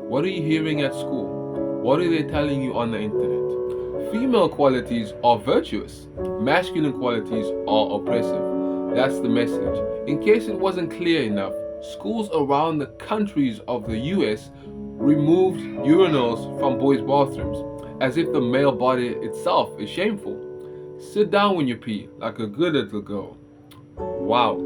What are you hearing at school? What are they telling you on the internet? Female qualities are virtuous. Masculine qualities are oppressive. That's the message. In case it wasn't clear enough, schools around the countries of the US removed urinals from boys' bathrooms, as if the male body itself is shameful. Sit down when you pee, like a good little girl. Wow.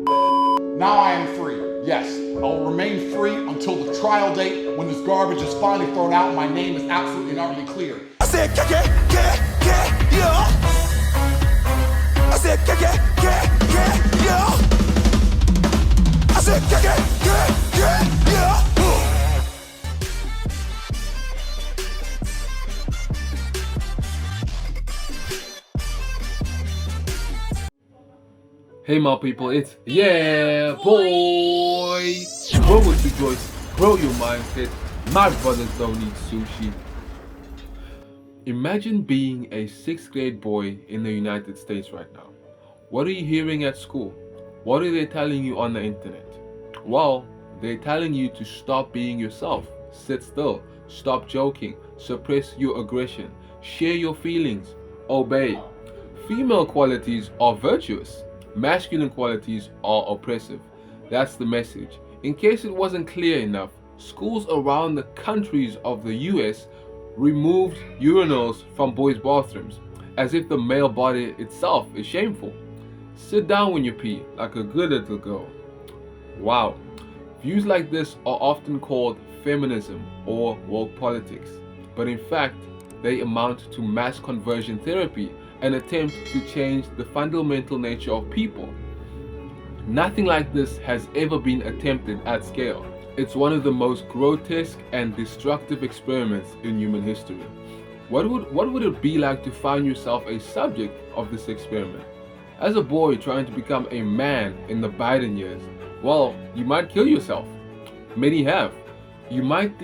Now I am free. Yes, I will remain free until the trial date when this garbage is finally thrown out and my name is absolutely and utterly clear. I said, yeah. I said, yeah. I said, yeah. Hey my people, it's boy! Grow with Rejoice, grow your mindset. My brothers don't need sushi. Imagine being a 6th grade boy in the United States right now. What are you hearing at school? What are they telling you on the internet? Well, they're telling you to stop being yourself, sit still, stop joking, suppress your aggression, share your feelings, obey. Female qualities are virtuous. Masculine qualities are oppressive. That's the message. In case it wasn't clear enough, schools around the countries of the US removed urinals from boys' bathrooms, as if the male body itself is shameful. Sit down when you pee, like a good little girl. Wow. Views like this are often called feminism or woke politics, but in fact, they amount to mass conversion therapy, an attempt to change the fundamental nature of people. Nothing like this has ever been attempted at scale. It's one of the most grotesque and destructive experiments in human history. What would it be like to find yourself a subject of this experiment? As a boy trying to become a man in the Biden years, well, you might kill yourself. Many have. You might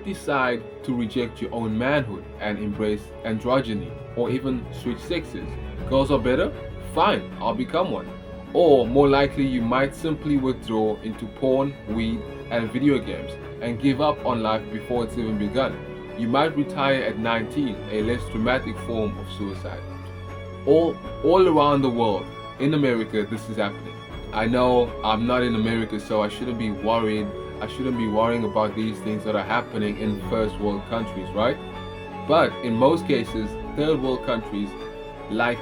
decide to reject your own manhood and embrace androgyny, or even switch sexes. Girls are better? Fine, I'll become one. Or more likely, you might simply withdraw into porn, weed, and video games and give up on life before it's even begun. You might retire at 19, a less dramatic form of suicide. All around the world, in America, this is happening. I know I'm not in America, so I shouldn't be worried. I shouldn't be worrying about these things that are happening in first world countries, right? But in most cases, third world countries like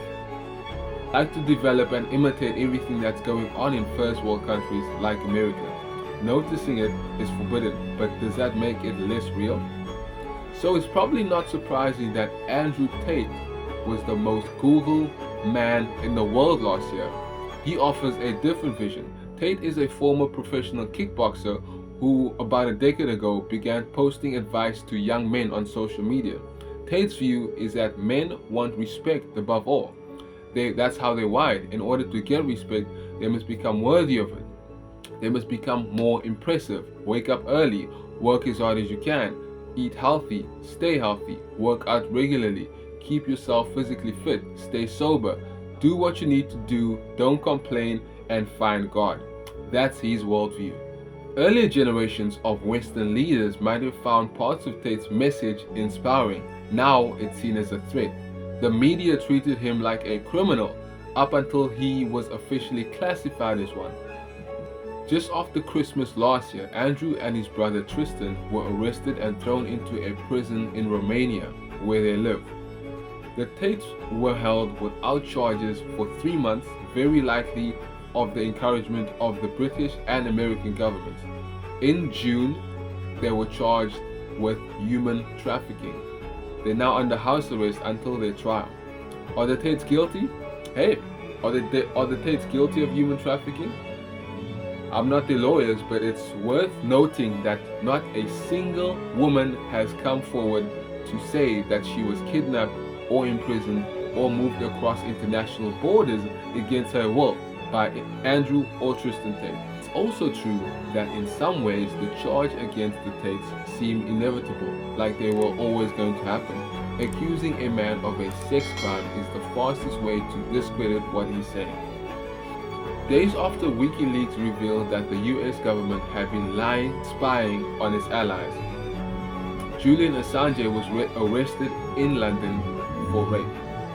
to develop and imitate everything that's going on in first world countries like America. Noticing it is forbidden, but does that make it less real? So it's probably not surprising that Andrew Tate was the most Googled man in the world last year. He offers a different vision. Tate is a former professional kickboxer who about a decade ago began posting advice to young men on social media. Tate's view is that men want respect above all. That's how they're wired. In order to get respect, they must become worthy of it. They must become more impressive, wake up early, work as hard as you can, eat healthy, stay healthy, work out regularly, keep yourself physically fit, stay sober, do what you need to do, don't complain, and find God. That's his worldview. Earlier generations of Western leaders might have found parts of Tate's message inspiring. Now it's seen as a threat. The media treated him like a criminal up until he was officially classified as one. Just after Christmas last year, Andrew and his brother Tristan were arrested and thrown into a prison in Romania, where they live. The Tates were held without charges for 3 months, very likely of the encouragement of the British and American governments. In June, they were charged with human trafficking. They're now under house arrest until their trial. Are the Tates guilty? Hey, are the Tates guilty of human trafficking? I'm not the lawyers, but it's worth noting that not a single woman has come forward to say that she was kidnapped or imprisoned or moved across international borders against her will by Andrew or Tristan Tate. It's also true that in some ways the charge against the Tates seemed inevitable, like they were always going to happen. Accusing a man of a sex crime is the fastest way to discredit what he's saying. Days after WikiLeaks revealed that the US government had been spying on its allies, Julian Assange was arrested in London for rape.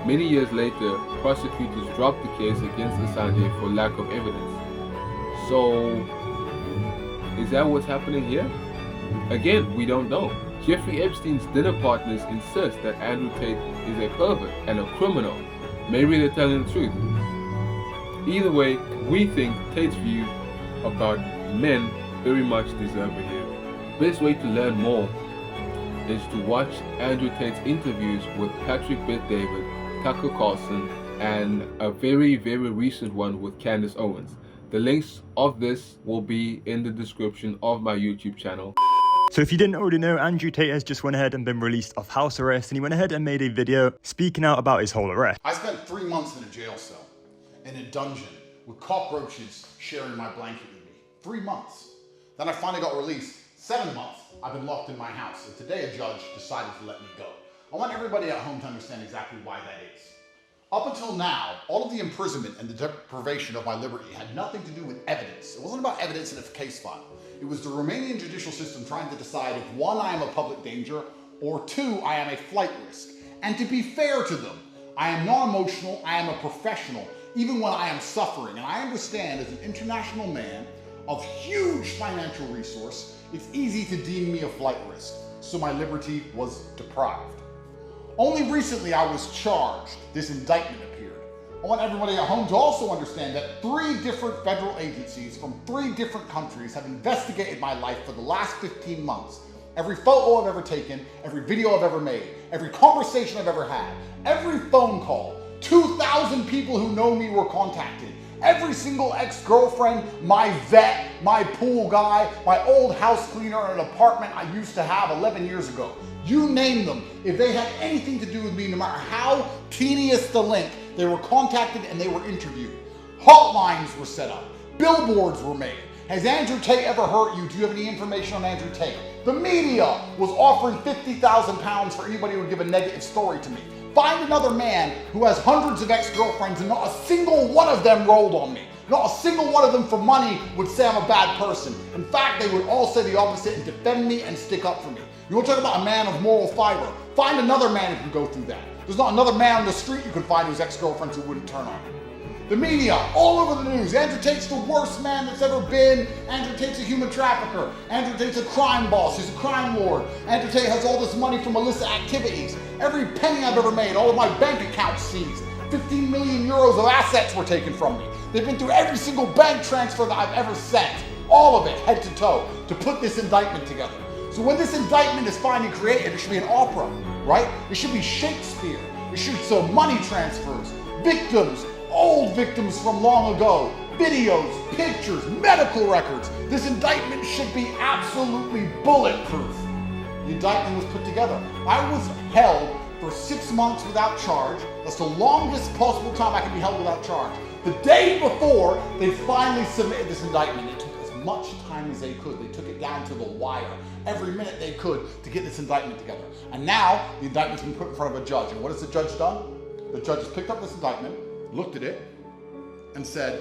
Many years later, prosecutors dropped the case against Assange for lack of evidence. So, is that what's happening here? Again, we don't know. Jeffrey Epstein's dinner partners insist that Andrew Tate is a pervert and a criminal. Maybe they're telling the truth. Either way, we think Tate's view about men very much deserve a hearing. Best way to learn more is to watch Andrew Tate's interviews with Patrick Bet-David, Tucker Carlson, and a very, very recent one with Candace Owens. The links of this will be in the description of my YouTube channel. So if you didn't already know, Andrew Tate has just went ahead and been released off house arrest, and he went ahead and made a video speaking out about his whole arrest. I spent 3 months in a jail cell, in a dungeon, with cockroaches sharing my blanket with me. 3 months. Then I finally got released. 7 months I've been locked in my house, and today a judge decided to let me go. I want everybody at home to understand exactly why that is. Up until now, all of the imprisonment and the deprivation of my liberty had nothing to do with evidence. It wasn't about evidence in a case file. It was the Romanian judicial system trying to decide if 1, I am a public danger, or 2, I am a flight risk. And to be fair to them, I am non-emotional, I am a professional, even when I am suffering. And I understand as an international man of huge financial resource, it's easy to deem me a flight risk. So my liberty was deprived. Only recently I was charged. This indictment appeared. I want everybody at home to also understand that 3 different federal agencies from 3 different countries have investigated my life for the last 15 months. Every photo I've ever taken, every video I've ever made, every conversation I've ever had, every phone call, 2,000 people who know me were contacted. Every single ex-girlfriend, my vet, my pool guy, my old house cleaner in an apartment I used to have 11 years ago. You name them. If they had anything to do with me, no matter how tedious the link, they were contacted and they were interviewed. Hotlines were set up. Billboards were made. Has Andrew Tate ever hurt you? Do you have any information on Andrew Tate? The media was offering £50,000 for anybody who would give a negative story to me. Find another man who has hundreds of ex-girlfriends and not a single one of them rolled on me. Not a single one of them for money would say I'm a bad person. In fact, they would all say the opposite and defend me and stick up for me. You want to talk about a man of moral fiber? Find another man who can go through that. There's not another man on the street you can find whose ex-girlfriends who wouldn't turn on him. The media, all over the news. Andrew Tate's the worst man that's ever been. Andrew Tate's a human trafficker. Andrew Tate's a crime boss. He's a crime lord. Andrew Tate has all this money from illicit activities. Every penny I've ever made, all of my bank accounts seized. 15 million euros of assets were taken from me. They've been through every single bank transfer that I've ever sent. All of it, head to toe, to put this indictment together. So when this indictment is finally created, it should be an opera, right? It should be Shakespeare. It should show money transfers, victims, old victims from long ago, videos, pictures, medical records. This indictment should be absolutely bulletproof. The indictment was put together. I was held for 6 months without charge. That's the longest possible time I can be held without charge. The day before, they finally submitted this indictment. It took as much time as they could. They took it down to the wire, every minute they could to get this indictment together. And now, the indictment's been put in front of a judge. And what has the judge done? The judge has picked up this indictment, looked at it, and said,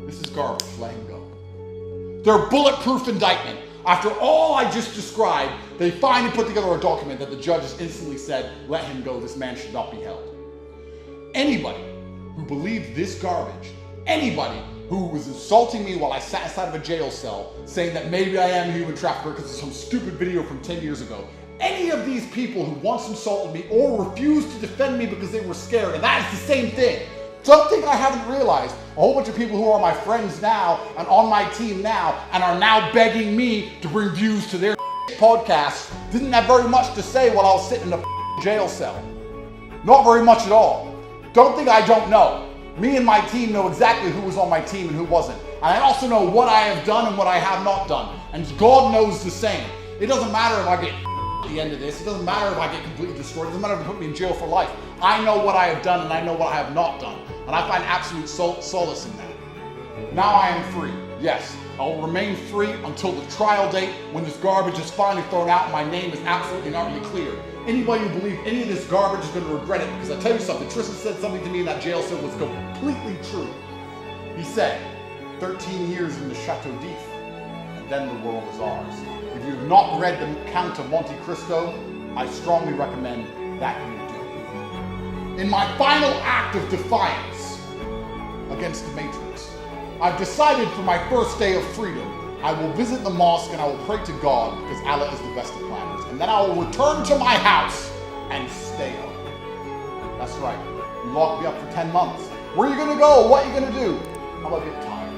this is garbage, let him go. Their bulletproof indictment. After all I just described, they finally put together a document that the judge has instantly said, let him go, this man should not be held. Anybody who believed this garbage, anybody who was insulting me while I sat inside of a jail cell, saying that maybe I am a human trafficker because of some stupid video from 10 years ago, any of these people who once insulted me or refused to defend me because they were scared, and that is the same thing. Don't think I haven't realized a whole bunch of people who are my friends now and on my team now and are now begging me to bring views to their podcasts didn't have very much to say while I was sitting in a jail cell. Not very much at all. Don't think I don't know. Me and my team know exactly who was on my team and who wasn't. And I also know what I have done and what I have not done. And God knows the same. It doesn't matter if I get at the end of this. It doesn't matter if I get completely destroyed. It doesn't matter if they put me in jail for life. I know what I have done and I know what I have not done. And I find absolute solace in that. Now I am free. Yes, I will remain free until the trial date when this garbage is finally thrown out and my name is absolutely and utterly clear. Anybody who believes any of this garbage is going to regret it, because I'll tell you something, Tristan said something to me in that jail cell was completely true. He said, 13 years in the Chateau d'If, and then the world is ours. If you have not read The Count of Monte Cristo, I strongly recommend that you do. In my final act of defiance against the Matrix, I've decided for my first day of freedom, I will visit the mosque and I will pray to God because Allah is the best of planners. And then I will return to my house and stay up. That's right. You locked me up for 10 months. Where are you gonna go? What are you gonna do? I'm gonna get tired.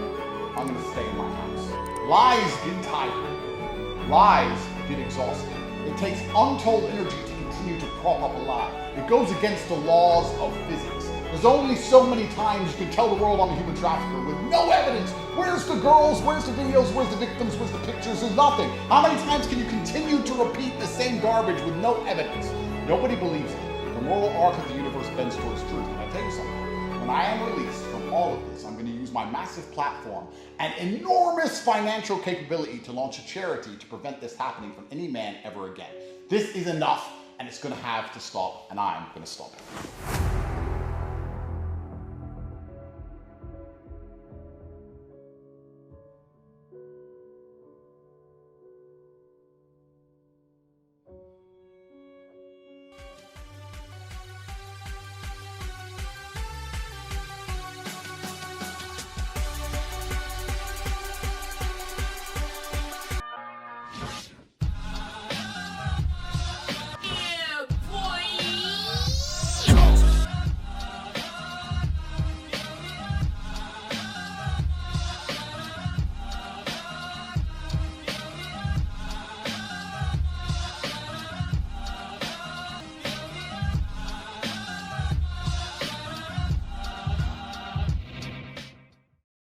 I'm gonna stay in my house. Lies get tired. Lies get exhausted. It takes untold energy to continue to prop up a lie. It goes against the laws of physics. There's only so many times you can tell the world I'm a human trafficker with no evidence. Where's the girls? Where's the videos? Where's the victims? Where's the pictures? There's nothing. How many times can you continue to repeat the same garbage with no evidence? Nobody believes it. The moral arc of the universe bends towards truth. And I tell you something, when I am released from all of this, I'm going to use my massive platform and enormous financial capability to launch a charity to prevent this happening from any man ever again. This is enough, and it's going to have to stop, and I'm going to stop it.